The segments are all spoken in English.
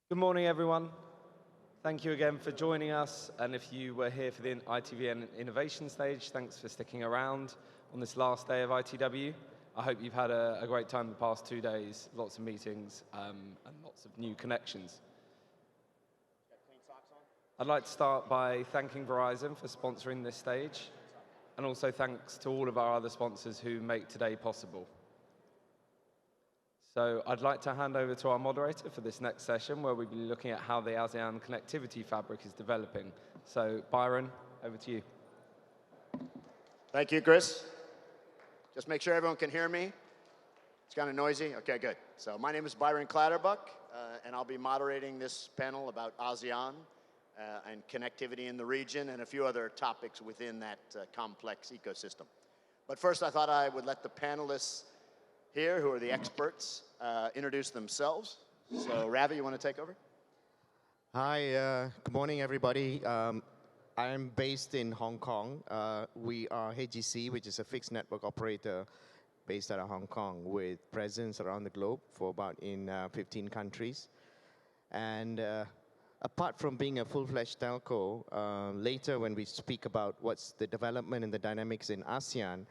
Good morning, everyone. Thank you again for joining us. And if you were here for the ITV Innovation Stage, thanks for sticking around on this last day of ITW. I hope you've had a great time the past 2 days, lots of meetings and lots of new connections. I'd like to start by thanking Verizon for sponsoring this stage, and also thanks to all of our other sponsors who make today possible. So I'd like to hand over to our moderator for this next session, where we'll be looking at how the ASEAN connectivity fabric is developing. So Byron, over to you. Thank you, Chris. Just make sure everyone can hear me. It's kind of noisy. Okay, good. So my name is Byron Clatterbuck, and I'll be moderating this panel about ASEAN and connectivity in the region and a few other topics within that complex ecosystem. But first, I thought I would let the panelists here, who are the experts, introduce themselves. So Ravi, you want to take over? Hi, good morning, everybody. I'm based in Hong Kong. We are HGC, which is a fixed network operator based out of Hong Kong with presence around the globe for about in 15 countries. And apart from being a full-fledged telco, later when we speak about what's the development and the dynamics in ASEAN,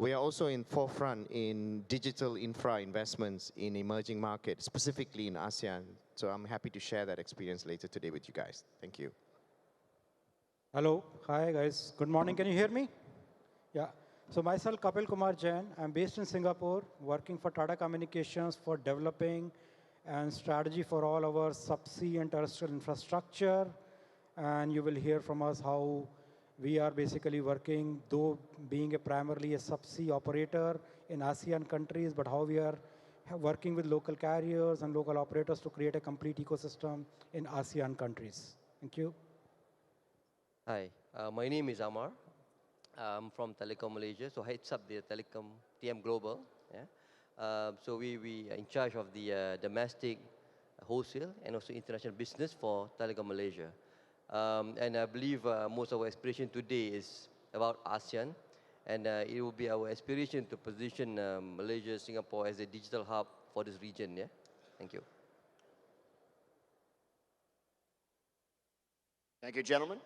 we are also in forefront in digital infra investments in emerging markets, specifically in ASEAN. So I'm happy to share that experience later today with you guys. Thank you. Hello. Hi, guys. Good morning. Can you hear me? Yeah. So myself, Kapil Kumar Jain. I'm based in Singapore, working for Tata Communications for developing and strategy for all our subsea and terrestrial infrastructure. And you will hear from us how we are basically working, though being primarily a subsea operator in ASEAN countries, but how we are working with local carriers and local operators to create a complete ecosystem in ASEAN countries. Thank you. Hi, my name is Amar. I'm from Telecoms Malaysia, so heads up the Telecom TM Global. Yeah? So we are in charge of the domestic wholesale and also international business for Telecoms Malaysia. And I believe most of our aspiration today is about ASEAN, and it will be our aspiration to position Malaysia, Singapore as a digital hub for this region. Yeah, thank you. Thank you, gentlemen.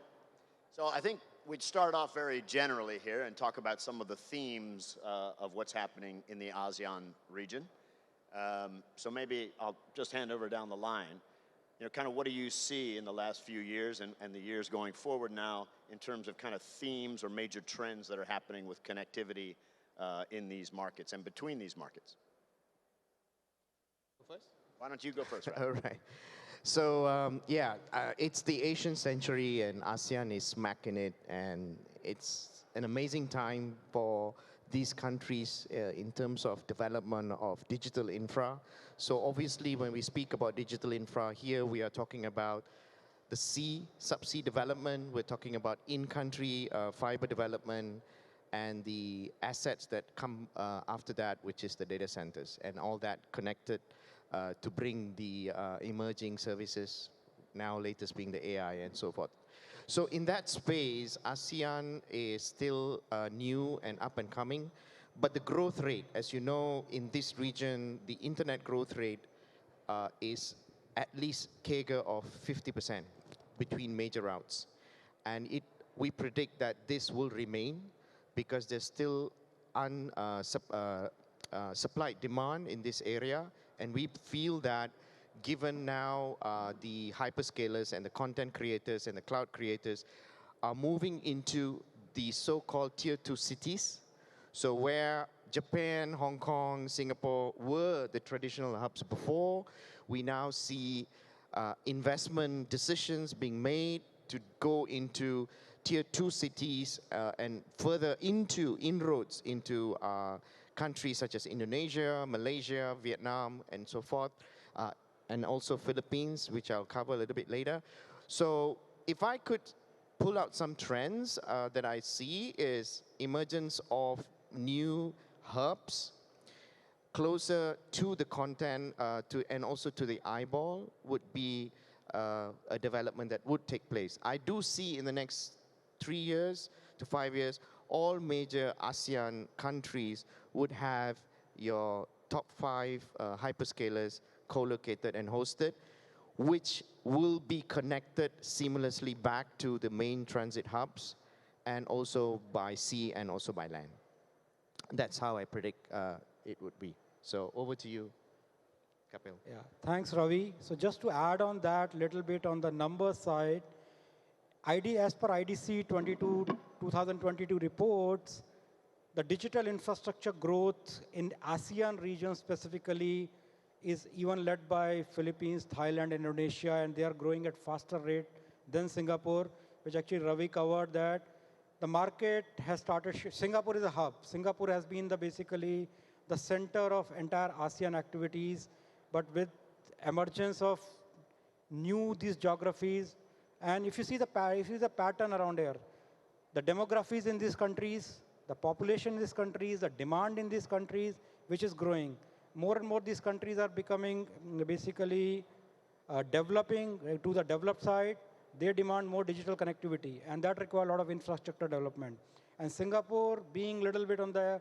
So I think we'd start off very generally here and talk about some of the themes of what's happening in the ASEAN region. So maybe I'll just hand over down the line. You know, kind of what do you see in the last few years and the years going forward now in terms of kind of themes or major trends that are happening with connectivity in these markets and between these markets? Go first? Why don't you go first, Ralph? All right. So, it's the Asian century and ASEAN is smack in it, and it's an amazing time for these countries in terms of development of digital infra. So obviously, when we speak about digital infra here, we are talking about the subsea development, we're talking about in-country fiber development, and the assets that come after that, which is the data centers, and all that connected to bring the emerging services, now latest being the AI and so forth. So in that space, ASEAN is still new and up and coming, but the growth rate, as you know, in this region, the internet growth rate is at least CAGR of 50% between major routes. And we predict that this will remain because there's still supply demand in this area, and we feel that given now the hyperscalers and the content creators and the cloud creators are moving into the so-called tier 2 cities, so where Japan, Hong Kong, Singapore were the traditional hubs before, we now see investment decisions being made to go into tier 2 cities and further into inroads into countries such as Indonesia, Malaysia, Vietnam, and so forth. And also Philippines, which I'll cover a little bit later. So if I could pull out some trends that I see is emergence of new hubs closer to the content and also to the eyeball would be a development that would take place. I do see in the next 3 years to 5 years, all major ASEAN countries would have your top 5 hyperscalers co-located and hosted which will be connected seamlessly back to the main transit hubs, and also by sea and also by land. That's how I predict it would be. So over to you, Kapil. Yeah, thanks, Ravi. So just to add on that little bit on the number side, as per IDC 2022 reports, the digital infrastructure growth in ASEAN region specifically is even led by Philippines, Thailand, Indonesia, and they are growing at faster rate than Singapore, which actually Ravi covered that. The market has started, Singapore is a hub. Singapore has been basically the center of entire ASEAN activities, but with emergence of these geographies, and if you see the pattern around here, the demographies in these countries, the population in these countries, the demand in these countries, which is growing. More and more these countries are becoming basically developing to the developed side. They demand more digital connectivity, and that requires a lot of infrastructure development. And Singapore being a little bit on the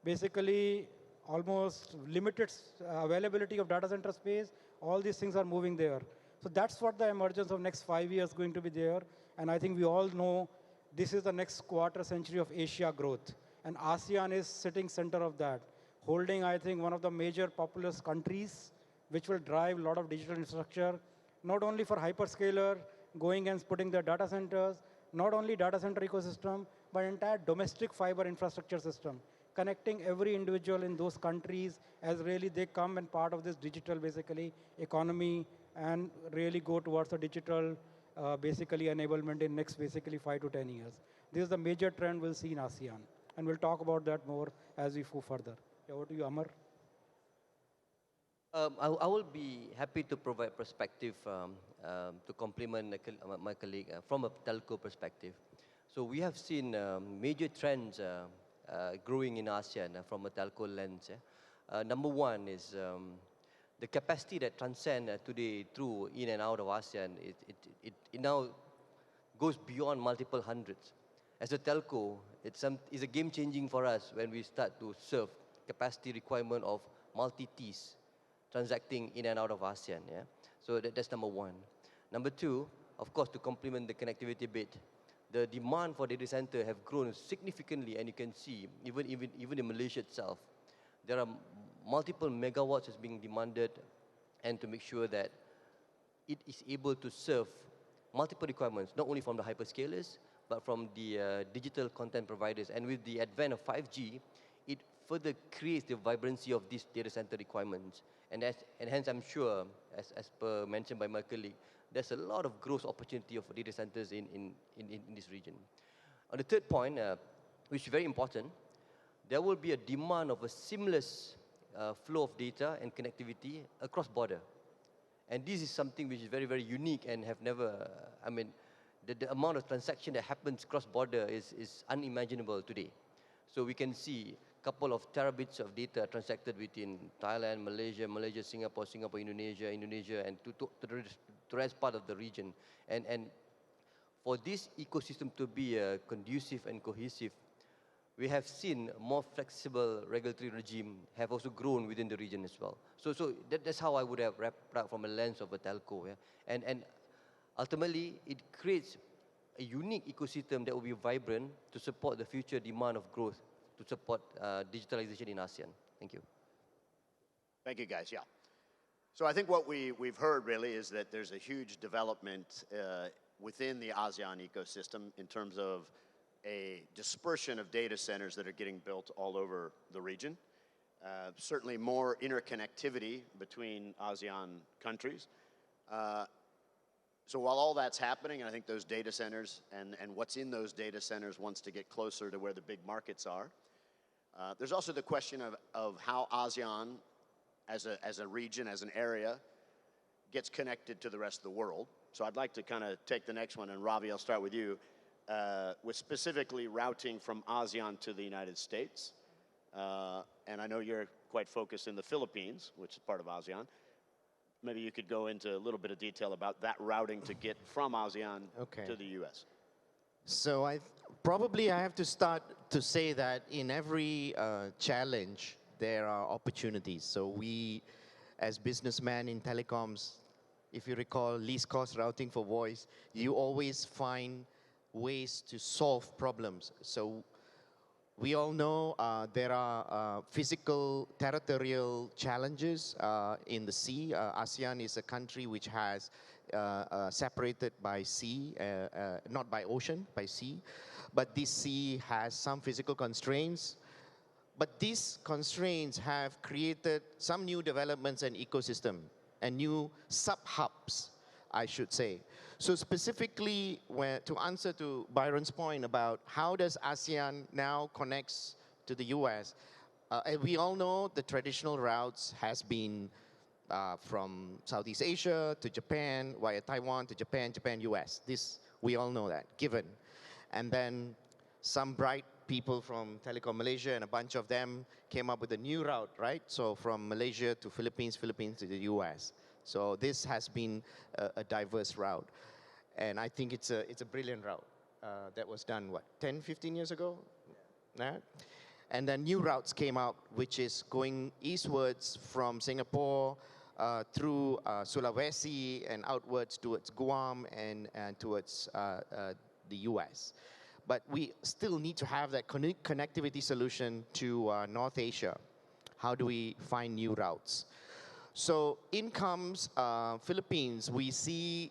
basically almost limited availability of data center space, all these things are moving there. So that's what the emergence of next 5 years is going to be there. And I think we all know this is the next quarter century of Asia growth. And ASEAN is sitting center of that, holding, I think, one of the major populous countries, which will drive a lot of digital infrastructure, not only for hyperscaler, going and putting their data centers, not only data center ecosystem, but entire domestic fiber infrastructure system, connecting every individual in those countries as really they come and part of this digital, basically, economy and really go towards a digital, basically, enablement in next, basically, 5 to 10 years. This is the major trend we'll see in ASEAN. And we'll talk about that more as we move further. Yeah, over to you, Amar. I will be happy to provide perspective to complement my colleague from a telco perspective. So we have seen major trends growing in ASEAN from a telco lens. Number one is the capacity that transcend today through in and out of ASEAN. It now goes beyond multiple hundreds. As a telco, it's a game changing for us when we start to serve capacity requirement of multi-Ts transacting in and out of ASEAN. Yeah? So that's number one. Number two, of course, to complement the connectivity bit, the demand for data center have grown significantly, and you can see even in Malaysia itself, there are multiple megawatts is being demanded, and to make sure that it is able to serve multiple requirements, not only from the hyperscalers, but from the digital content providers. And with the advent of 5G, it further creates the vibrancy of these data center requirements. And hence, I'm sure, as per mentioned by my colleague, there's a lot of growth opportunity of data centers in this region. On the third point, which is very important, there will be a demand of a seamless flow of data and connectivity across border. And this is something which is very, very unique and have never, the amount of transaction that happens cross-border is unimaginable today. So we can see a couple of terabits of data transacted between Thailand, Malaysia, Singapore, Indonesia, and to the rest part of the region. And for this ecosystem to be conducive and cohesive, we have seen more flexible regulatory regime have also grown within the region as well. So that's how I would have wrapped up from a lens of a telco. Yeah? And ultimately, it creates a unique ecosystem that will be vibrant to support the future demand of growth, to support digitalization in ASEAN. Thank you. Thank you, guys. Yeah. So I think what we've heard really is that there's a huge development within the ASEAN ecosystem in terms of a dispersion of data centers that are getting built all over the region. Certainly more interconnectivity between ASEAN countries. So while all that's happening, I think those data centers and what's in those data centers wants to get closer to where the big markets are. There's also the question of how ASEAN as a region, as an area, gets connected to the rest of the world. So I'd like to kind of take the next one, and Ravi, I'll start with you, with specifically routing from ASEAN to the United States. And I know you're quite focused in the Philippines, which is part of ASEAN. Maybe you could go into a little bit of detail about that routing to get from ASEAN to the US. So I have to start to say that in every challenge, there are opportunities. So we, as businessmen in telecoms, if you recall, least cost routing for voice, you always find ways to solve problems. So we all know there are physical territorial challenges in the sea. ASEAN is a country which has separated by sea, not by ocean, by sea. But this sea has some physical constraints. But these constraints have created some new developments and ecosystem and new sub-hubs, I should say. So specifically, to answer to Byron's point about how does ASEAN now connects to the US, we all know the traditional routes has been from Southeast Asia to Japan, via Taiwan to Japan, Japan, US. This, we all know that, given. And then some bright people from Telecom Malaysia and a bunch of them came up with a new route, right? So from Malaysia to Philippines, Philippines to the US. So this has been a diverse route. And I think it's a brilliant route that was done, what, 10, 15 years ago? Yeah. And then new routes came out, which is going eastwards from Singapore through Sulawesi and outwards towards Guam and towards the US. But we still need to have that connectivity solution to North Asia. How do we find new routes? So in comes Philippines. We see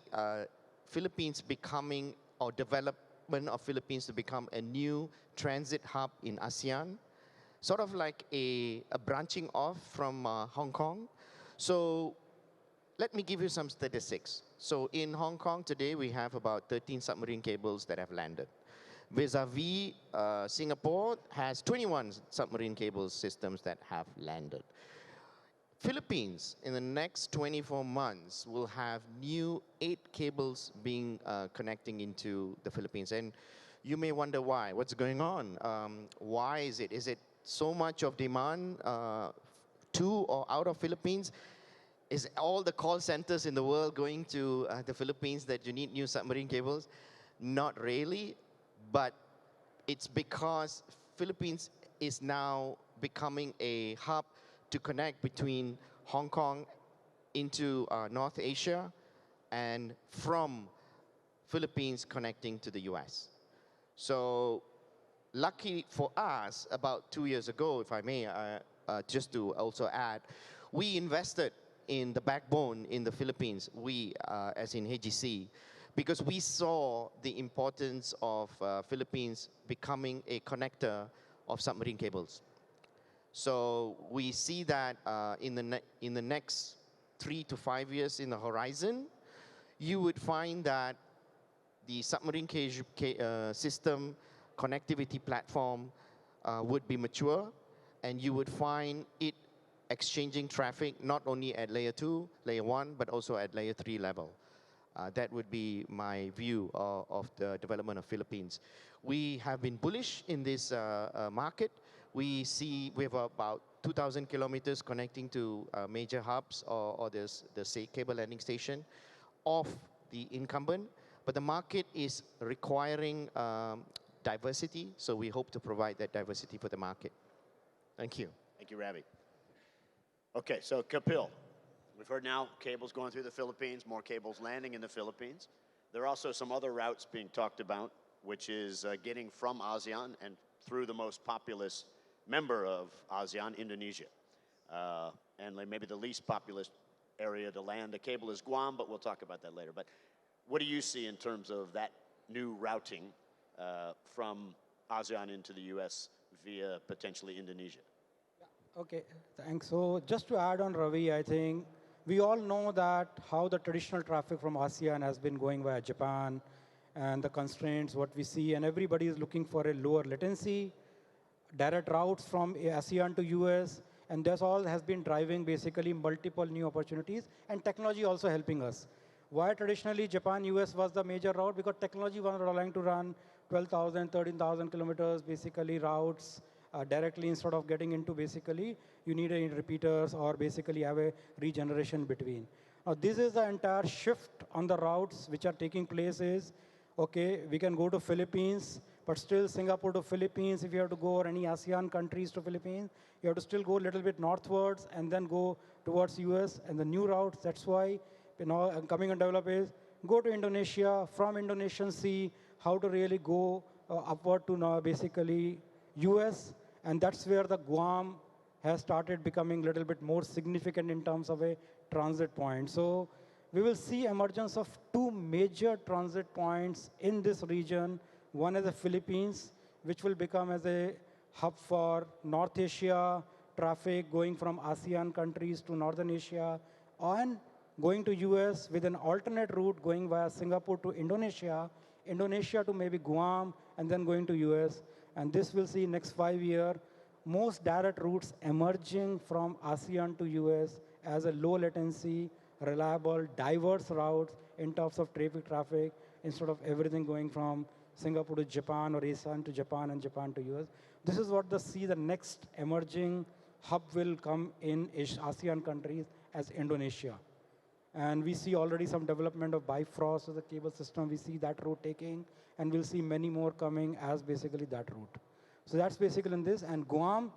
Philippines becoming, or development of Philippines to become a new transit hub in ASEAN, sort of like a branching off from Hong Kong. So let me give you some statistics. So in Hong Kong today, we have about 13 submarine cables that have landed. Vis-a-vis Singapore has 21 submarine cable systems that have landed. Philippines, in the next 24 months, will have new 8 cables being connecting into the Philippines. And you may wonder why. What's going on? Why is it? Is it so much of demand to or out of Philippines? Is all the call centers in the world going to the Philippines that you need new submarine cables? Not really. But it's because Philippines is now becoming a hub to connect between Hong Kong into North Asia and from Philippines connecting to the US. So lucky for us, about 2 years ago, if I may, just to also add, we invested in the backbone in the Philippines, we as in HGC, because we saw the importance of Philippines becoming a connector of submarine cables. So we see that in the next 3 to 5 years in the horizon, you would find that the submarine system connectivity platform would be mature, and you would find it exchanging traffic not only at layer 2, layer 1, but also at layer 3 level. That would be my view of the development of Philippines. We have been bullish in this market. We have about 2,000 kilometers connecting to major hubs or the cable landing station of the incumbent. But the market is requiring diversity, so we hope to provide that diversity for the market. Thank you. Thank you, Ravi. Okay, so Kapil. We've heard now cables going through the Philippines, more cables landing in the Philippines. There are also some other routes being talked about, which is getting from ASEAN and through the most populous member of ASEAN, Indonesia. And maybe the least populous area to land a cable is Guam, but we'll talk about that later. But what do you see in terms of that new routing from ASEAN into the US via potentially Indonesia? Okay, thanks. So just to add on Ravi, I think we all know that how the traditional traffic from ASEAN has been going via Japan and the constraints, what we see, and everybody is looking for a lower latency, direct routes from ASEAN to US, and this all has been driving basically multiple new opportunities, and technology also helping us. Why traditionally Japan-US was the major route? Because technology was allowing to run 12,000, 13,000 kilometers, basically routes directly instead of getting into basically, you need a repeaters or basically have a regeneration between. Now this is the entire shift on the routes which are taking place is, okay, we can go to Philippines, but still Singapore to Philippines, if you have to go or any ASEAN countries to Philippines, you have to still go a little bit northwards and then go towards US and the new routes. That's why coming and develop is go to Indonesia, from Indonesian Sea, how to really go upward to now basically US, and that's where the Guam has started becoming a little bit more significant in terms of a transit point. So we will see emergence of two major transit points in this region. One is the Philippines, which will become as a hub for North Asia traffic going from ASEAN countries to Northern Asia, and going to US with an alternate route going via Singapore to Indonesia, Indonesia to maybe Guam, and then going to US. And this will see next 5 years, most direct routes emerging from ASEAN to US as a low latency, reliable, diverse routes in terms of traffic, instead of everything going from Singapore to Japan or ASEAN to Japan and Japan to US. This is what the next emerging hub will come in ASEAN countries as Indonesia. And we see already some development of Bifrost as a cable system. We see that route taking, and we'll see many more coming as basically that route. So that's basically in this. And Guam,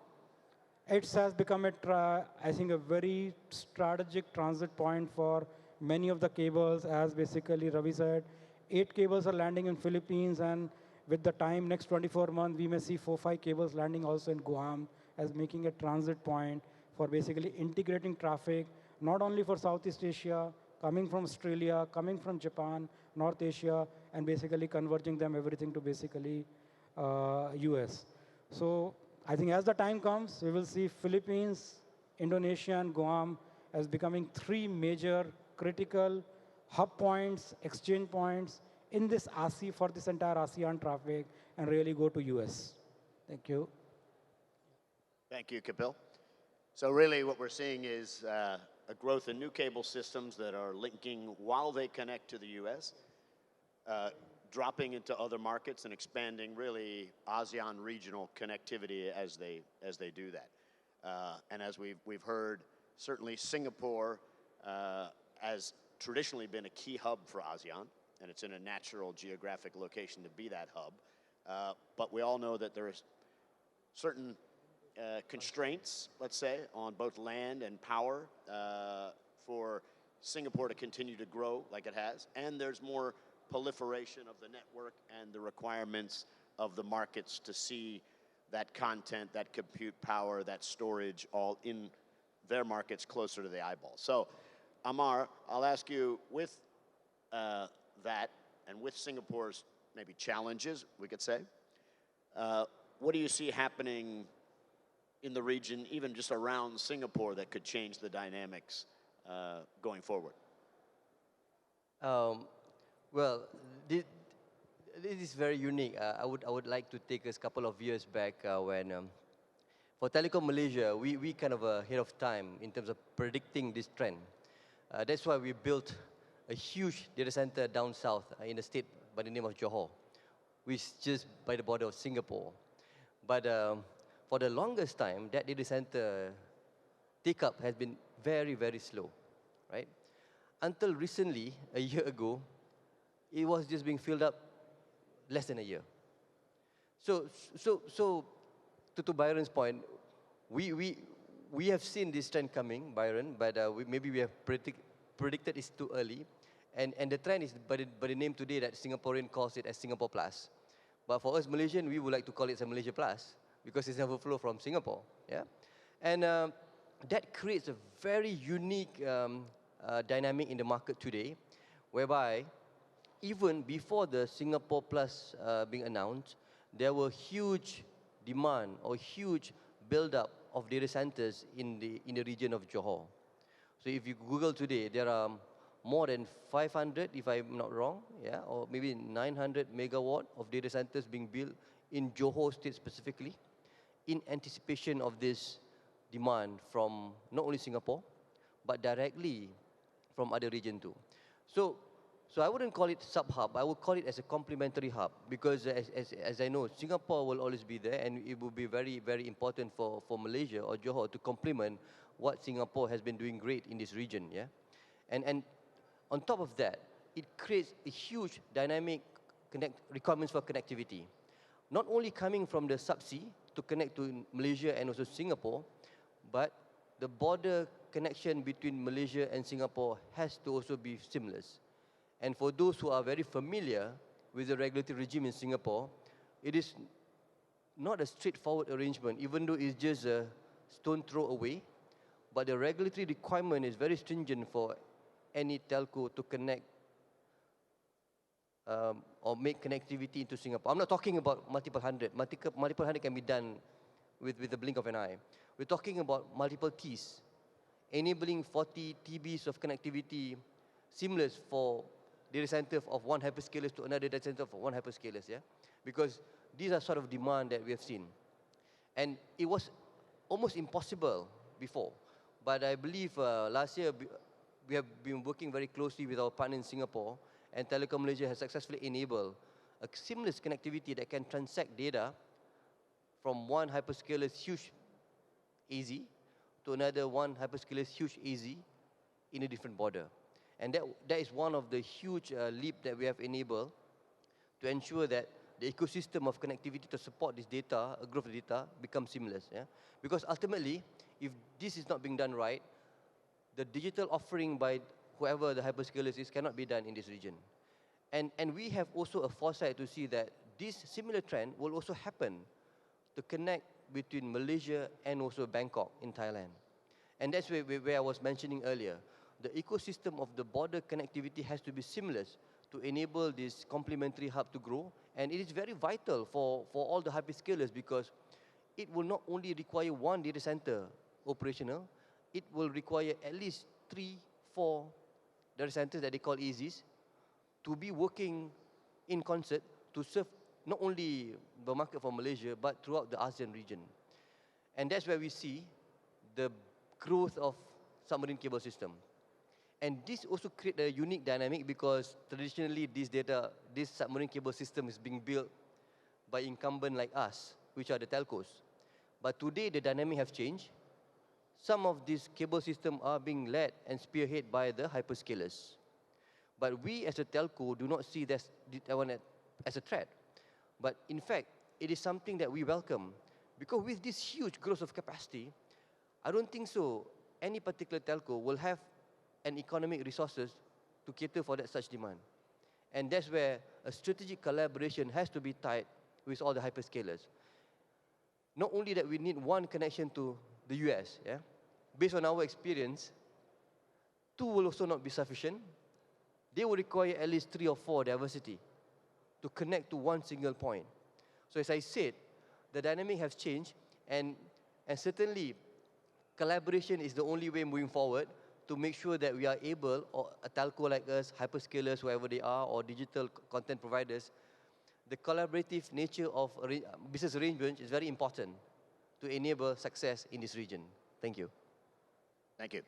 it has become, I think, a very strategic transit point for many of the cables, as basically Ravi said. 8 cables are landing in Philippines, and with the time, next 24 months, we may see 4 or 5 cables landing also in Guam as making a transit point for basically integrating traffic, not only for Southeast Asia, coming from Australia, coming from Japan, North Asia, and basically converging them everything to basically US. So I think as the time comes, we will see Philippines, Indonesia, and Guam as becoming 3 major critical hub points, exchange points in this for this entire ASEAN traffic, and really go to US. Thank you. Thank you, Kapil. So really what we're seeing is a growth in new cable systems that are linking while they connect to the US, dropping into other markets and expanding really ASEAN regional connectivity as they do that. And as we've heard, certainly Singapore has traditionally been a key hub for ASEAN, and it's in a natural geographic location to be that hub. But we all know that there is certain constraints, let's say, on both land and power for Singapore to continue to grow like it has, and there's more proliferation of the network and the requirements of the markets to see that content, that compute power, that storage all in their markets closer to the eyeball. So, Amar, I'll ask you, with that and with Singapore's maybe challenges, we could say, what do you see happening in the region, even just around Singapore, that could change the dynamics going forward? Well, this is very unique. I would like to take us a couple of years back when, for Telecom Malaysia, we kind of ahead of time in terms of predicting this trend. That's why we built a huge data center down south in the state by the name of Johor, which is just by the border of Singapore. But for the longest time, that data center take-up has been very, very slow, right? Until recently, a year ago, it was just being filled up less than a year. So to Byron's point, we have seen this trend coming, Byron, but maybe we have predicted it's too early. And the trend is by the name today that Singaporean calls it as Singapore Plus. But for us Malaysian, we would like to call it a Malaysia Plus because it's never flow from Singapore. Yeah, and that creates a very unique dynamic in the market today, whereby even before the Singapore Plus being announced, there were huge demand or huge build-up of data centers in the region of Johor. So if you Google today, there are more than 500, if I'm not wrong, yeah, or maybe 900 megawatt of data centers being built in Johor State specifically, in anticipation of this demand from not only Singapore, but directly from other region too. So I wouldn't call it sub-hub, I would call it as a complementary hub, because as I know, Singapore will always be there, and it will be very, very important for Malaysia or Johor to complement what Singapore has been doing great in this region, yeah? And on top of that, it creates a huge dynamic requirements for connectivity. Not only coming from the subsea to connect to Malaysia and also Singapore, but the border connection between Malaysia and Singapore has to also be seamless. And for those who are very familiar with the regulatory regime in Singapore, it is not a straightforward arrangement, even though it's just a stone throw away. But the regulatory requirement is very stringent for any telco to connect or make connectivity into Singapore. I'm not talking about multiple hundred. Multiple hundred can be done with the blink of an eye. We're talking about multiple Ts, enabling 40 TBs of connectivity seamless for data center of one hyperscaler to another data center of one hyperscaler, yeah? Because these are sort of demand that we have seen. And it was almost impossible before. But I believe last year we have been working very closely with our partner in Singapore, and Telecom Malaysia has successfully enabled a seamless connectivity that can transact data from one hyperscaler's huge AZ to another one hyperscaler's huge AZ in a different border. And that is one of the huge leap that we have enabled to ensure that the ecosystem of connectivity to support this data, growth of data, becomes seamless. Yeah? Because ultimately, if this is not being done right, the digital offering by whoever the hyperscalers is cannot be done in this region. And we have also a foresight to see that this similar trend will also happen to connect between Malaysia and also Bangkok in Thailand. And that's where I was mentioning earlier. The ecosystem of the border connectivity has to be seamless to enable this complementary hub to grow. And it is very vital for all the hyperscalers because it will not only require one data center operational, it will require at least 3, 4 data centers that they call AZs to be working in concert to serve not only the market for Malaysia, but throughout the ASEAN region. And that's where we see the growth of submarine cable system. And this also creates a unique dynamic because traditionally this submarine cable system is being built by incumbents like us, which are the telcos. But today the dynamic has changed. Some of these cable systems are being led and spearheaded by the hyperscalers. But we as a telco do not see that as a threat. But in fact, it is something that we welcome. Because with this huge growth of capacity, I don't think so any particular telco will have an economic resources to cater for that such demand. And that's where a strategic collaboration has to be tied with all the hyperscalers. Not only that we need one connection to the US, yeah? Based on our experience, 2 will also not be sufficient. They will require at least 3 or 4 diversity to connect to one single point. So as I said, the dynamic has changed, and certainly collaboration is the only way moving forward to make sure that we are able, or a telco like us, hyperscalers, whoever they are, or digital content providers, the collaborative nature of business arrangement is very important to enable success in this region. Thank you. Thank you.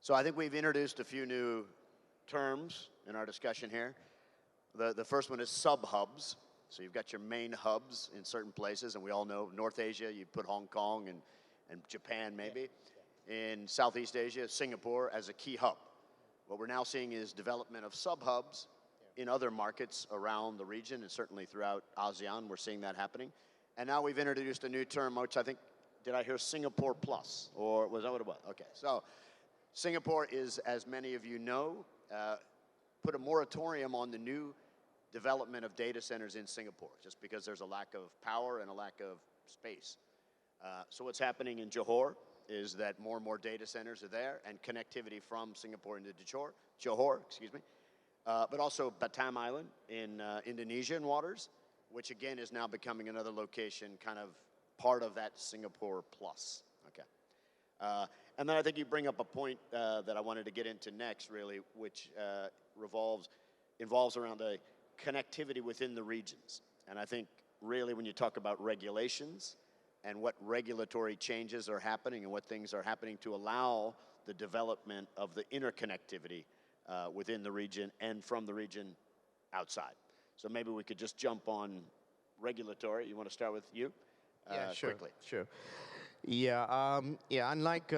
So I think we've introduced a few new terms in our discussion here. The first one is sub-hubs. So you've got your main hubs in certain places, and we all know North Asia, you put Hong Kong and Japan maybe. In Southeast Asia, Singapore as a key hub. What we're now seeing is development of sub-hubs in other markets around the region, and certainly throughout ASEAN, we're seeing that happening. And now we've introduced a new term, which I think, did I hear Singapore Plus? Or was that what it was? Okay, so Singapore is, as many of you know, put a moratorium on the new development of data centers in Singapore, just because there's a lack of power and a lack of space. So what's happening in Johor is that more and more data centers are there, and connectivity from Singapore into Johor, but also Batam Island in Indonesian waters, which again is now becoming another location, kind of part of that Singapore Plus. Okay. And then I think you bring up a point that I wanted to get into next, really, which involves around the connectivity within the regions. And I think really when you talk about regulations and what regulatory changes are happening and what things are happening to allow the development of the interconnectivity within the region and from the region outside. So maybe we could just jump on regulatory. You want to start with you? Yeah, sure. Quickly. Sure. Yeah, unlike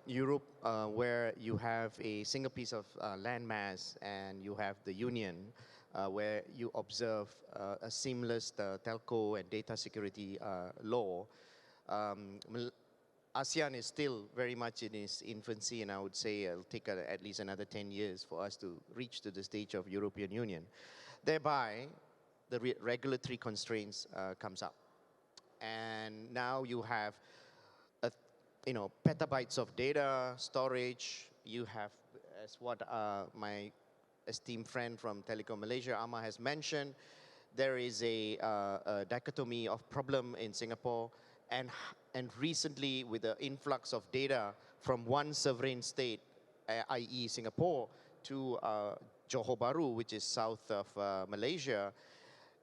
Europe, where you have a single piece of landmass and you have the union, where you observe a seamless telco and data security law, ASEAN is still very much in its infancy, and I would say it'll take at least another 10 years for us to reach to the stage of European Union. Thereby, the regulatory constraints comes up. And now you have petabytes of data storage. You have, as what my esteemed friend from Telecom Malaysia, Amar, has mentioned, there is a dichotomy of problem in Singapore, and recently with the influx of data from one sovereign state, i.e. Singapore, to Johor Bahru, which is south of Malaysia,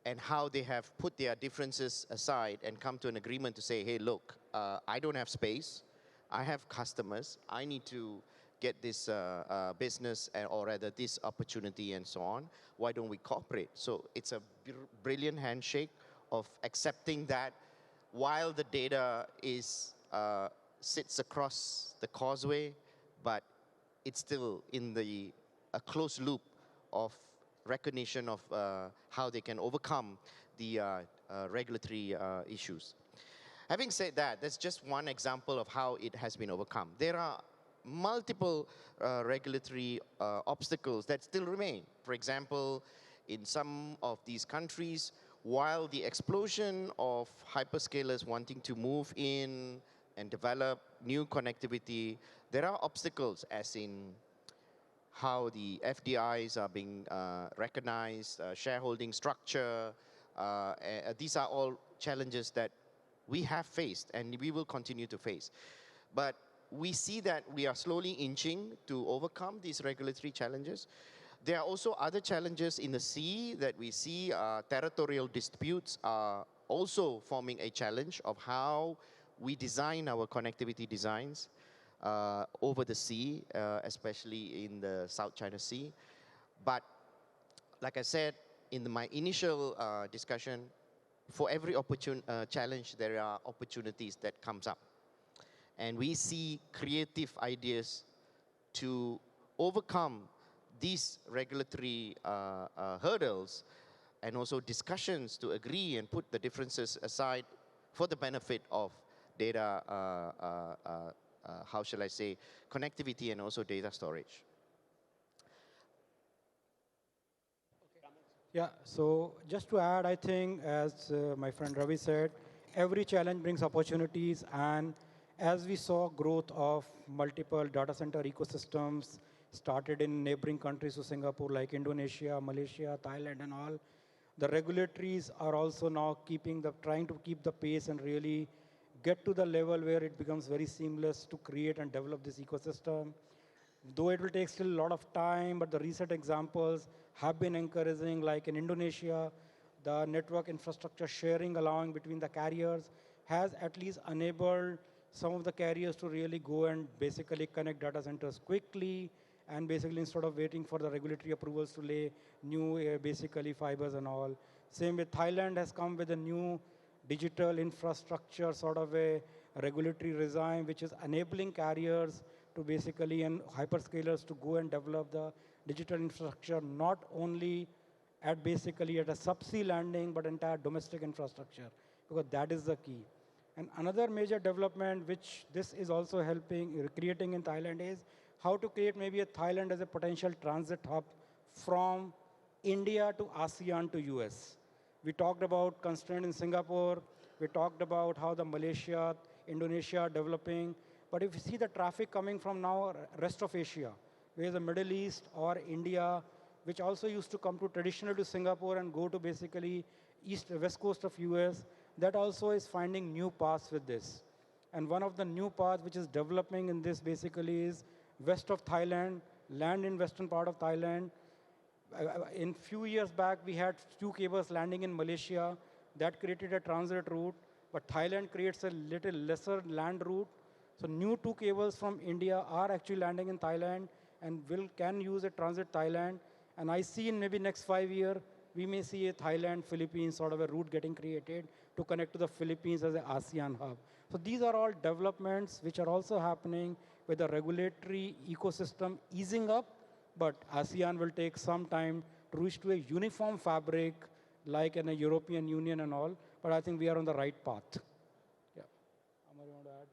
and how they have put their differences aside and come to an agreement to say, hey, look, I don't have space, I have customers, I need to get this business, or rather this opportunity and so on. Why don't we cooperate? So it's a brilliant handshake of accepting that while the data is sits across the causeway, but it's still in a closed loop of recognition of how they can overcome the regulatory issues. Having said that, that's just one example of how it has been overcome. There are multiple regulatory obstacles that still remain. For example, in some of these countries, while the explosion of hyperscalers wanting to move in and develop new connectivity, there are obstacles, as in how the FDIs are being recognized, shareholding structure. These are all challenges that we have faced and we will continue to face. But we see that we are slowly inching to overcome these regulatory challenges. There are also other challenges in the sea that we see. Territorial disputes are also forming a challenge of how we design our connectivity designs over the sea, especially in the South China Sea. But like I said, in my initial discussion, for every challenge, there are opportunities that comes up. And we see creative ideas to overcome these regulatory hurdles, and also discussions to agree and put the differences aside for the benefit of data, how shall I say, connectivity and also data storage. Yeah, so just to add, I think, as my friend Ravi said, every challenge brings opportunities, and as we saw growth of multiple data center ecosystems started in neighboring countries to Singapore, like Indonesia, Malaysia, Thailand, and all, the regulatories are also now trying to keep the pace and really get to the level where it becomes very seamless to create and develop this ecosystem. Though it will take still a lot of time, but the recent examples have been encouraging, like in Indonesia, the network infrastructure sharing allowing between the carriers has at least enabled some of the carriers to really go and basically connect data centers quickly, and basically instead of waiting for the regulatory approvals to lay new basically fibers and all. Same with Thailand has come with a new digital infrastructure sort of a regulatory regime which is enabling carriers to basically and hyperscalers to go and develop the digital infrastructure not only at basically at a subsea landing but entire domestic infrastructure, because that is the key. And another major development which this is also helping creating in Thailand is how to create maybe a Thailand as a potential transit hub from India to ASEAN to US. We talked about constraint in Singapore. We talked about how the Malaysia, Indonesia are developing. But if you see the traffic coming from now rest of Asia, where the Middle East or India, which also used to come to traditionally to Singapore and go to basically west coast of US, that also is finding new paths with this. And one of the new paths which is developing in this basically is west of Thailand, land in western part of Thailand. In few years back, we had 2 cables landing in Malaysia. That created a transit route, but Thailand creates a little lesser land route. So new 2 cables from India are actually landing in Thailand and can use a transit Thailand. And I see in maybe next 5 years, we may see a Thailand-Philippines sort of a route getting created to connect to the Philippines as an ASEAN hub. So these are all developments which are also happening with the regulatory ecosystem easing up, but ASEAN will take some time to reach to a uniform fabric like in a European Union and all, but I think we are on the right path. Yeah. Amar, you want to add?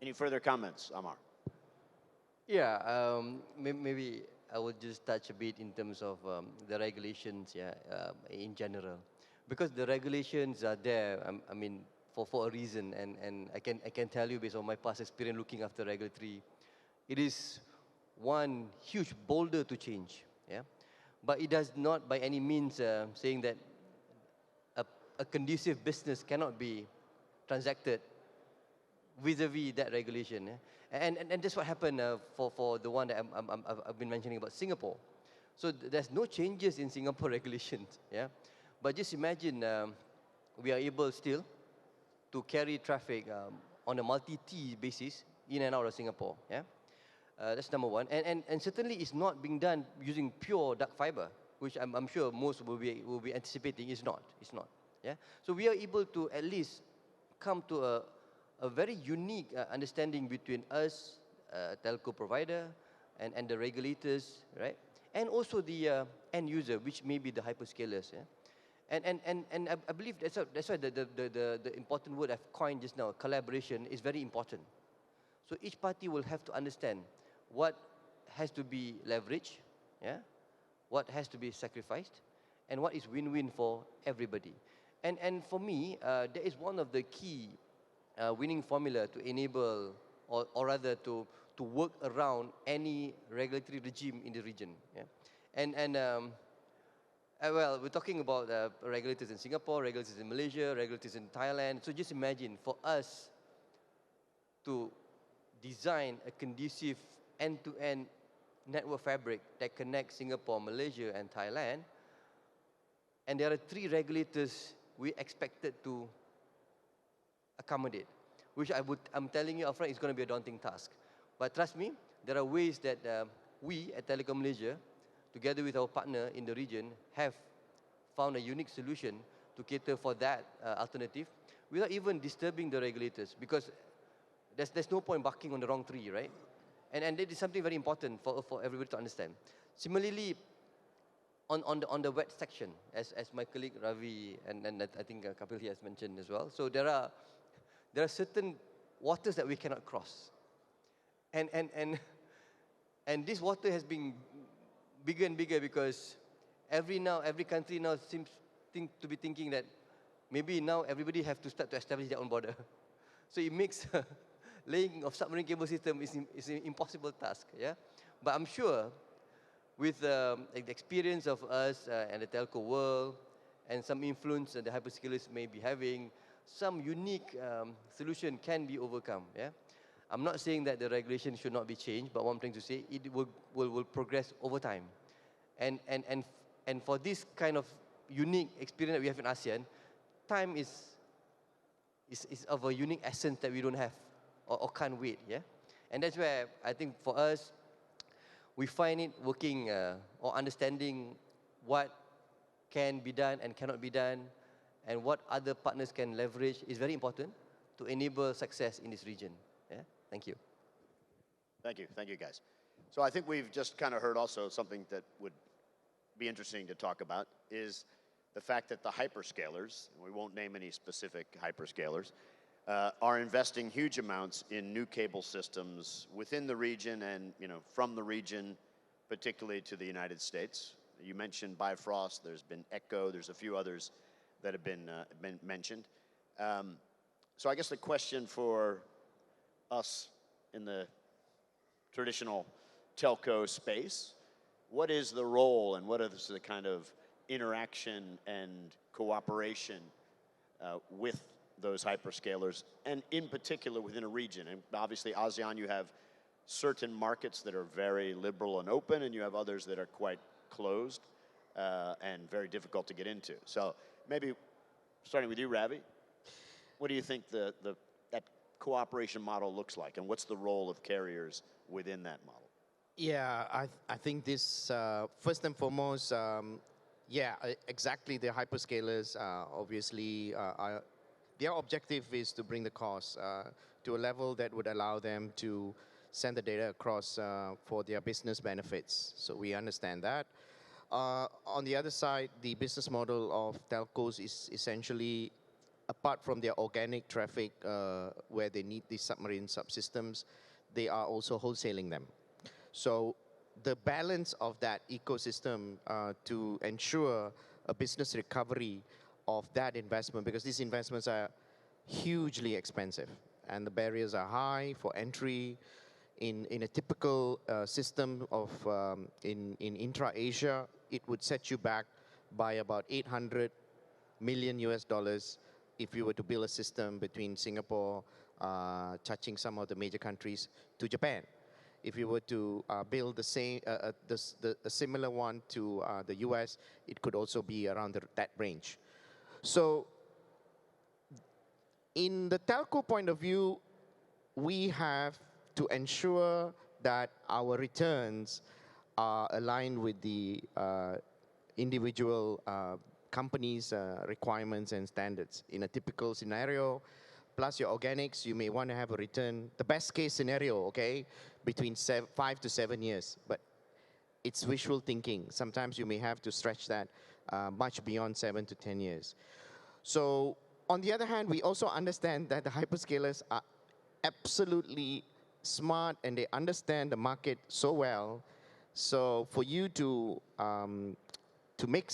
Any further comments, Amar? Yeah, maybe I will just touch a bit in terms of the regulations, yeah, in general, because the regulations are there. I mean, for a reason, and I can tell you based on my past experience looking after regulatory, it is one huge boulder to change, yeah, but it does not by any means saying that a, a conducive business cannot be transacted vis-a-vis that regulation. Yeah? And that's what happened for the one that I've been mentioning about Singapore. So there's no changes in Singapore regulations. Yeah? But just imagine we are able still to carry traffic on a multi-T basis in and out of Singapore. Yeah? That's number one. And certainly it's not being done using pure dark fiber, which I'm sure most will be anticipating. It's not. It's not. Yeah? So we are able to at least come to a very unique understanding between us, telco provider, and the regulators, right? And also the end user, which may be the hyperscalers. Yeah? And I believe that's why the important word I've coined just now, collaboration, is very important. So each party will have to understand what has to be leveraged, yeah? What has to be sacrificed, and what is win-win for everybody. And for me, that is one of the key winning formula to enable, or rather to work around any regulatory regime in the region. Yeah? Well, we're talking about regulators in Singapore, regulators in Malaysia, regulators in Thailand. So just imagine for us to design a conducive end-to-end network fabric that connects Singapore, Malaysia, and Thailand, and there are 3 regulators we expected to accommodate, which I'm telling you upfront, it's going to be a daunting task. But trust me, there are ways that we at Telecom Malaysia, together with our partner in the region, have found a unique solution to cater for that alternative without even disturbing the regulators, because there's no point barking on the wrong tree, right? And that is something very important for everybody to understand. Similarly, on the wet section, as my colleague Ravi and I think Kapil here has mentioned as well. So there are certain waters that we cannot cross, and this water has been bigger and bigger because every country now seems to be thinking that maybe now everybody have to start to establish their own border. So it makes laying of submarine cable system is an impossible task. Yeah, but I'm sure with the experience of us and the telco world and some influence that the hyperscalers may be having, some unique solution can be overcome. Yeah, I'm not saying that the regulation should not be changed, but what I'm trying to say, it will progress over time. And for this kind of unique experience that we have in ASEAN, time is of a unique essence that we don't have or can't wait. Yeah, and that's where I think for us, we find it working or understanding what can be done and cannot be done, and what other partners can leverage is very important to enable success in this region. Yeah? Thank you. Thank you guys. So I think we've just kind of heard also something that would be interesting to talk about is the fact that the hyperscalers, and we won't name any specific hyperscalers, are investing huge amounts in new cable systems within the region and from the region, particularly to the United States. You mentioned Bifrost, there's been Echo, there's a few others that have been mentioned. So I guess the question for us in the traditional telco space, what is the role and what is the kind of interaction and cooperation with those hyperscalers, and in particular within a region? And obviously ASEAN, you have certain markets that are very liberal and open, and you have others that are quite closed and very difficult to get into. So maybe starting with you, Ravi, what do you think that cooperation model looks like, and what's the role of carriers within that model? Yeah, I think this, first and foremost, exactly, the hyperscalers obviously their objective is to bring the cost to a level that would allow them to send the data across for their business benefits. So we understand that. On the other side, the business model of telcos is essentially apart from their organic traffic where they need these submarine subsystems, they are also wholesaling them. So the balance of that ecosystem to ensure a business recovery of that investment, because these investments are hugely expensive and the barriers are high for entry. In a typical system of in intra-Asia, it would set you back by about 800 million US dollars if you were to build a system between Singapore, touching some of the major countries, to Japan. If you were to build the same, a similar one to the US, it could also be around that range. So in the telco point of view, we have to ensure that our returns are aligned with the individual companies' requirements and standards. In a typical scenario, plus your organics, you may want to have a return, the best case scenario, okay, between 5 to 7 years. But it's wishful thinking. Sometimes you may have to stretch that much beyond 7 to 10 years. So on the other hand, we also understand that the hyperscalers are absolutely smart and they understand the market so well. So for you to make,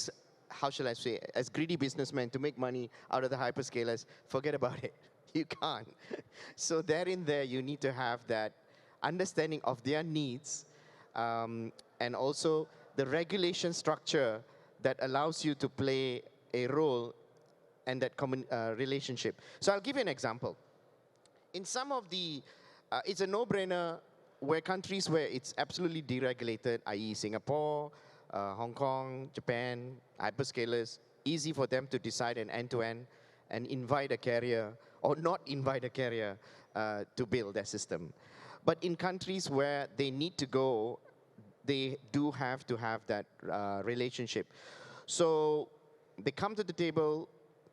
how shall I say, as greedy businessmen, to make money out of the hyperscalers, forget about it. You can't. So there you need to have that understanding of their needs and also the regulation structure that allows you to play a role in that common relationship. So I'll give you an example. In some of the it's a no-brainer where countries where it's absolutely deregulated, i.e. Singapore, Hong Kong, Japan, hyperscalers, easy for them to decide an end-to-end and invite a carrier or not invite a carrier to build their system. But in countries where they need to go, they do have to have that relationship. So they come to the table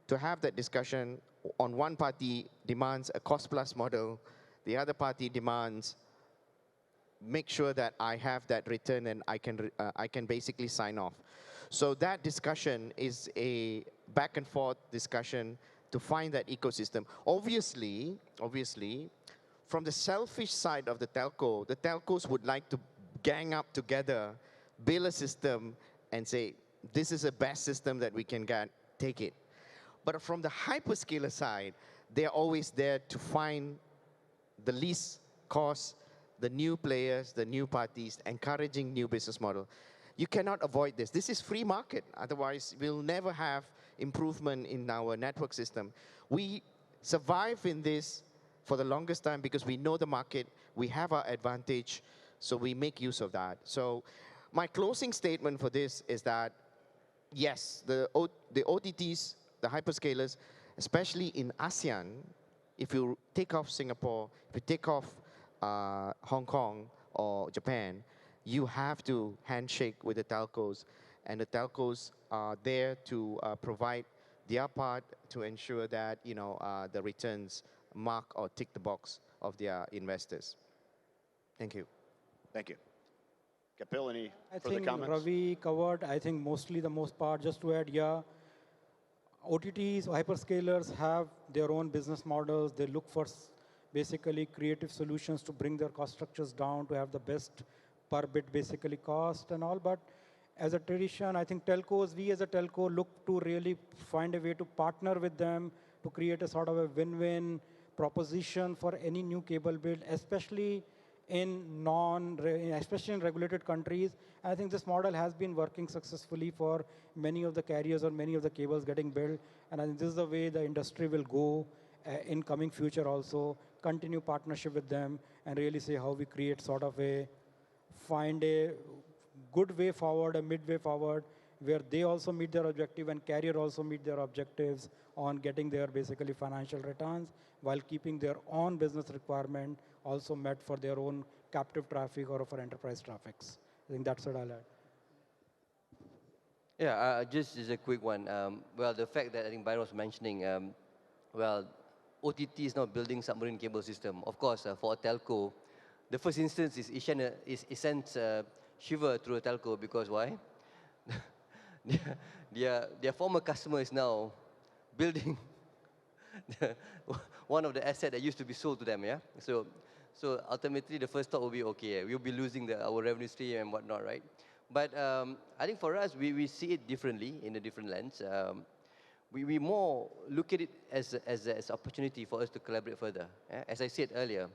to have that discussion. On one party demands a cost-plus model, the other party demands make sure that I have that return and I can basically sign off. So that discussion is a back and forth discussion to find that ecosystem. Obviously, from the selfish side of the telcos would like to gang up together, build a system, and say, this is the best system that we can get, take it. But from the hyperscaler side, they're always there to find the least cost, the new players, the new parties, encouraging new business model. You cannot avoid this. This is free market. Otherwise, we'll never have improvement in our network system. We survive in this for the longest time because we know the market, we have our advantage, so we make use of that. So my closing statement for this is that, yes, the OTTs, the hyperscalers, especially in ASEAN, if you take off Singapore, if you take off Hong Kong or Japan, you have to handshake with the telcos, and the telcos are there to provide their part to ensure that the returns mark or tick the box of their investors. Thank you. Thank you. Kapil, any further I think comments? Ravi covered, I think, mostly the most part. Just to add, yeah, OTTs, hyperscalers have their own business models. They look for basically creative solutions to bring their cost structures down, to have the best per bit basically cost and all. But as a tradition, I think telcos, we as a telco look to really find a way to partner with them to create a sort of a win-win proposition for any new cable build, especially in regulated countries. And I think this model has been working successfully for many of the carriers or many of the cables getting built. And I think this is the way the industry will go in coming future also, continue partnership with them and really say how we create sort of find a good way forward, a mid-way forward, where they also meet their objective and carrier also meet their objectives on getting their basically financial returns while keeping their own business requirement also met for their own captive traffic or for enterprise traffics. I think that's what I'll add. Yeah, just as a quick one. Well, the fact that I think Byron was mentioning, well, OTT is now building submarine cable system. Of course, for a telco, the first instance is sends shiver through a telco because why? their former customer is now building one of the assets that used to be sold to them, yeah? So ultimately, the first thought will be, okay, we'll be losing our revenue stream and whatnot, right? But I think for us, we see it differently in a different lens. We more look at it as an opportunity for us to collaborate further. As I said earlier,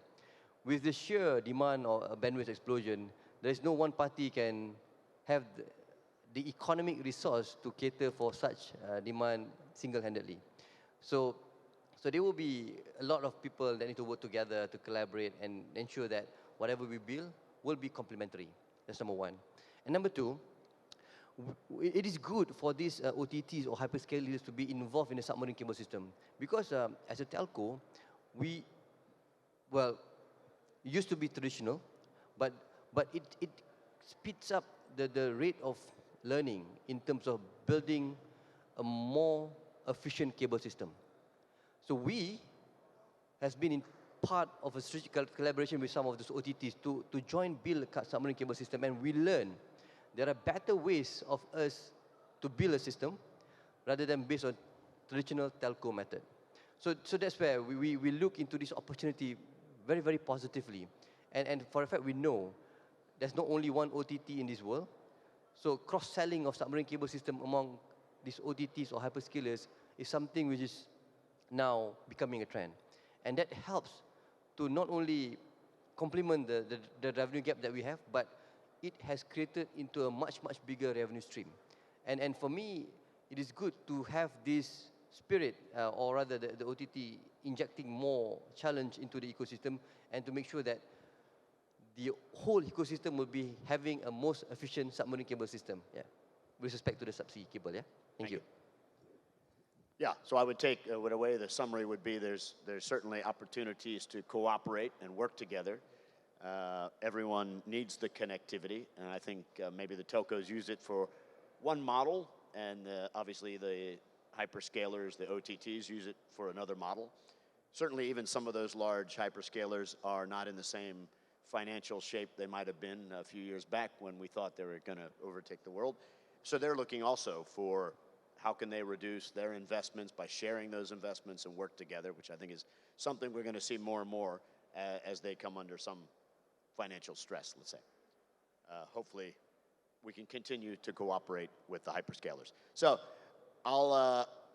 with the sheer demand or a bandwidth explosion, there is no one party can have the economic resource to cater for such demand single-handedly. So there will be a lot of people that need to work together to collaborate and ensure that whatever we build will be complementary. That's number one. And number two, it is good for these OTTs or hyperscalers to be involved in the submarine cable system because as a telco, we, well, used to be traditional, but it speeds up the rate of learning in terms of building a more efficient cable system. So we has been in part of a strategic collaboration with some of those OTTs to join build a submarine cable system, and we learn there are better ways of us to build a system rather than based on traditional telco method. So that's where we look into this opportunity very, very positively. And for a fact, we know there's not only one OTT in this world. So cross-selling of submarine cable system among these OTTs or hyperscalers is something which is now becoming a trend. And that helps to not only complement the revenue gap that we have, but it has created into a much, much bigger revenue stream. And for me, it is good to have this spirit, or rather the OTT injecting more challenge into the ecosystem and to make sure that the whole ecosystem will be having a most efficient submarine cable system, yeah, with respect to the subsea cable, yeah? Thank you. Yeah, so I would take away the summary would be there's certainly opportunities to cooperate and work together. Everyone needs the connectivity, and I think maybe the telcos use it for one model, and obviously the hyperscalers, the OTTs, use it for another model. Certainly even some of those large hyperscalers are not in the same financial shape they might have been a few years back when we thought they were going to overtake the world. So they're looking also for how can they reduce their investments by sharing those investments and work together, which I think is something we're going to see more and more as they come under some financial stress, let's say. Hopefully, we can continue to cooperate with the hyperscalers. So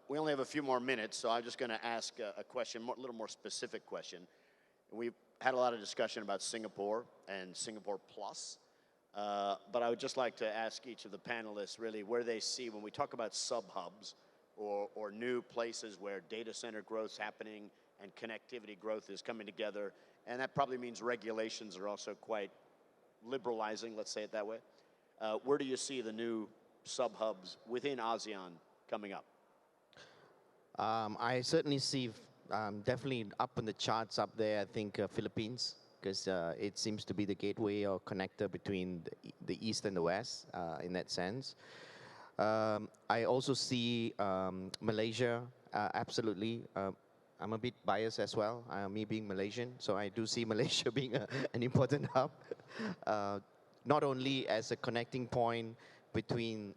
we only have a few more minutes, so I'm just going to ask a question, a little more specific question. We've had a lot of discussion about Singapore and Singapore Plus, but I would just like to ask each of the panelists really where they see, when we talk about sub-hubs or new places where data center growth is happening and connectivity growth is coming together, and that probably means regulations are also quite liberalizing, let's say it that way. Where do you see the new sub-hubs within ASEAN coming up? I certainly see definitely up on the charts up there, I think Philippines, because it seems to be the gateway or connector between the East and the West in that sense. I also see Malaysia, absolutely. I'm a bit biased as well, me being Malaysian, so I do see Malaysia being an important hub, not only as a connecting point between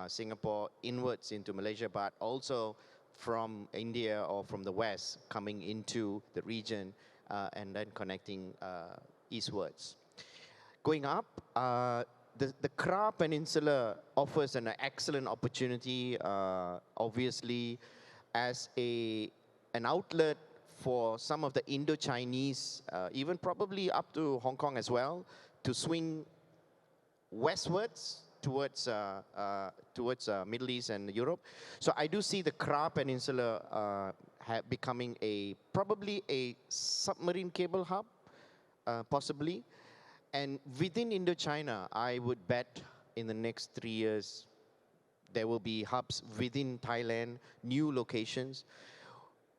Singapore inwards into Malaysia, but also from India or from the West coming into the region and then connecting eastwards. Going up, the Kra Peninsula offers an excellent opportunity, obviously, as an outlet for some of the Indo-Chinese, even probably up to Hong Kong as well, to swing westwards towards Middle East and Europe. So I do see the Kra Peninsula becoming probably a submarine cable hub, possibly. And within Indochina, I would bet in the next 3 years, there will be hubs within Thailand, new locations.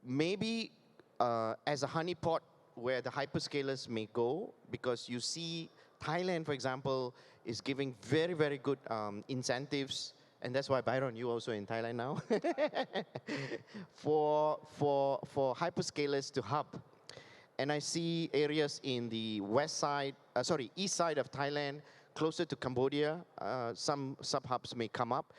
Maybe as a honeypot where the hyperscalers may go, because you see Thailand, for example, is giving very, very good incentives, and that's why, Byron, you also in Thailand now, for hyperscalers to hub. And I see areas in the east side of Thailand, closer to Cambodia, some sub-hubs may come up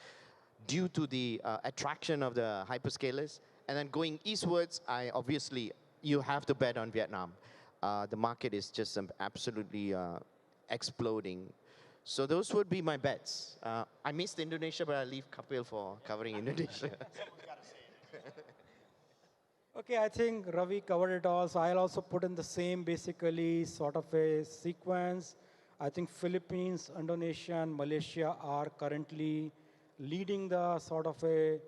due to the attraction of the hyperscalers. And then going eastwards, obviously, you have to bet on Vietnam. The market is just absolutely exploding. So those would be my bets. I missed Indonesia, but I'll leave Kapil for covering Indonesia. Okay, I think Ravi covered it all. So I'll also put in the same basically sort of a sequence. I think Philippines, Indonesia, and Malaysia are currently leading the sort of a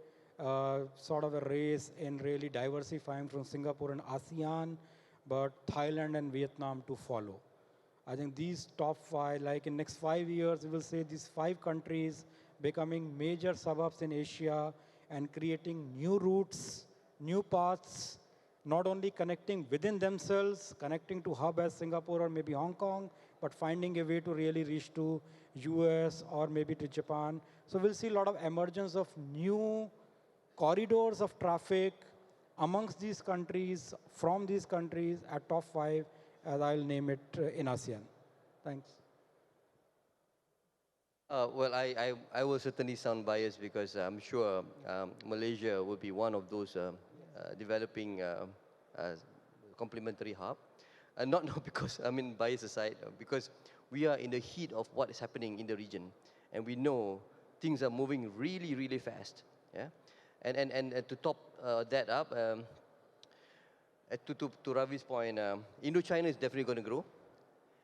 race in really diversifying from Singapore and ASEAN, but Thailand and Vietnam to follow. I think these top 5, like in next 5 years, we will see these 5 countries becoming major suburbs in Asia and creating new routes, new paths, not only connecting within themselves, connecting to hub as Singapore or maybe Hong Kong, but finding a way to really reach to US or maybe to Japan. So we'll see a lot of emergence of new corridors of traffic amongst these countries, from these countries at top 5, as I'll name it in ASEAN. Thanks. Well, I will certainly sound biased because I'm sure Malaysia will be one of those developing complementary hub. And not because, I mean, bias aside, because we are in the heat of what is happening in the region. And we know things are moving really, really fast. Yeah? And to top that up, to Ravi's point, Indo-China is definitely going to grow.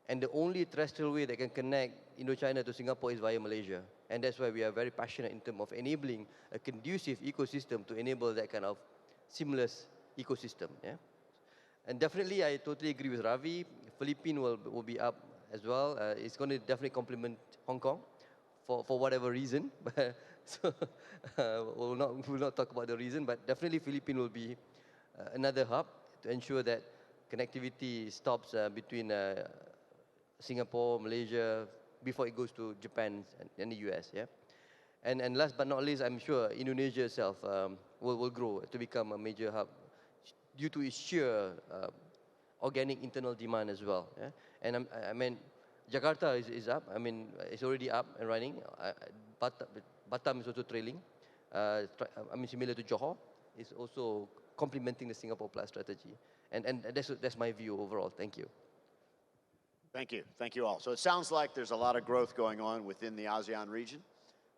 And the only terrestrial way that can connect Indo-China to Singapore is via Malaysia. And that's why we are very passionate in terms of enabling a conducive ecosystem to enable that kind of seamless ecosystem. Yeah? And definitely, I totally agree with Ravi. Philippines will be up as well. It's going to definitely complement Hong Kong for whatever reason. So we'll not talk about the reason, but definitely Philippines will be another hub to ensure that connectivity stops between Singapore, Malaysia, before it goes to Japan and the US. Yeah? And last but not least, I'm sure Indonesia itself will grow to become a major hub due to its sheer organic internal demand as well. Yeah? And I mean, Jakarta is up. I mean, it's already up and running. Batam is also trailing. I mean, similar to Johor, it's also complementing the Singapore Plus strategy. And that's my view overall. Thank you. Thank you. Thank you all. So it sounds like there's a lot of growth going on within the ASEAN region.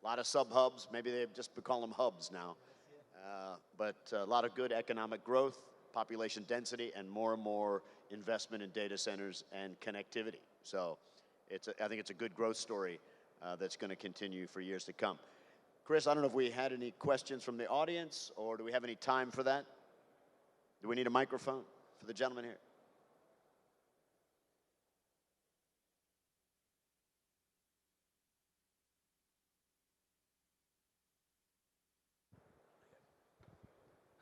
A lot of sub-hubs. Maybe they just call them hubs now. But a lot of good economic growth, population density, and more investment in data centers and connectivity. So I think it's a good growth story that's going to continue for years to come. Chris, I don't know if we had any questions from the audience, or do we have any time for that? Do we need a microphone for the gentleman here?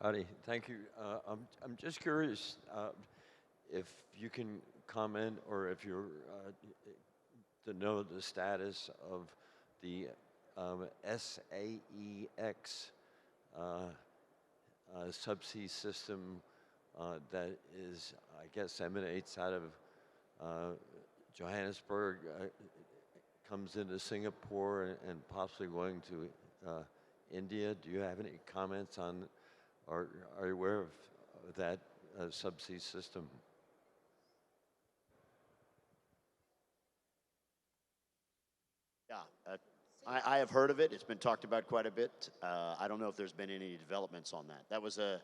Howdy, thank you. I'm just curious if you can comment, or if you're to know the status of the SAEX subsea system that is, I guess, emanates out of Johannesburg, comes into Singapore and possibly going to India. Do you have any comments on, or are you aware of that subsea system? Yeah, I have heard of it. It's been talked about quite a bit. I don't know if there's been any developments on that. That was the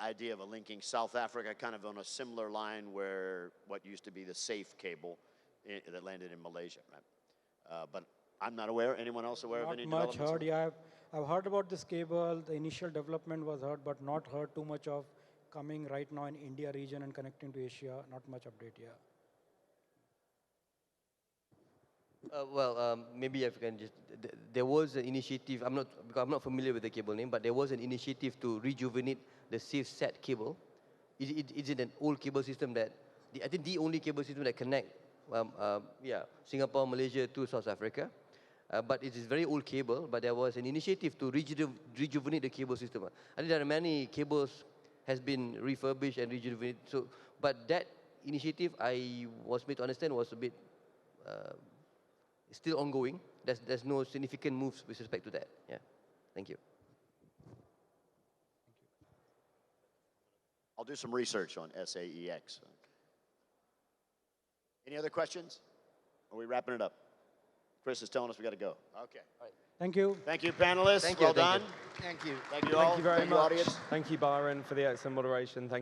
idea of a linking South Africa kind of on a similar line where what used to be the SAFE cable that landed in Malaysia, right? But I'm not aware. Anyone else aware of any developments? Not much heard. Yeah, I've heard about this cable. The initial development was heard, but not heard too much of coming right now in India region and connecting to Asia. Not much update, yeah. Maybe if I can just, there was an initiative, I'm not familiar with the cable name, but there was an initiative to rejuvenate the SafeSat cable. Is it an old cable system that, I think the only cable system that connect Singapore, Malaysia to South Africa. But it is very old cable, but there was an initiative to rejuvenate the cable system. I think there are many cables has been refurbished and rejuvenated. So, but that initiative, I was made to understand, was a bit still ongoing. There's no significant moves with respect to that. Yeah, thank you. I'll do some research on SAEX. Any other questions? Are we wrapping it up? Chris is telling us we got to go. Okay. Thank you. Thank you, panelists. Thank you, well thank done. you. Thank you. Thank you all. Thank you very much. audience. Thank you, Byron, for the excellent moderation. Thank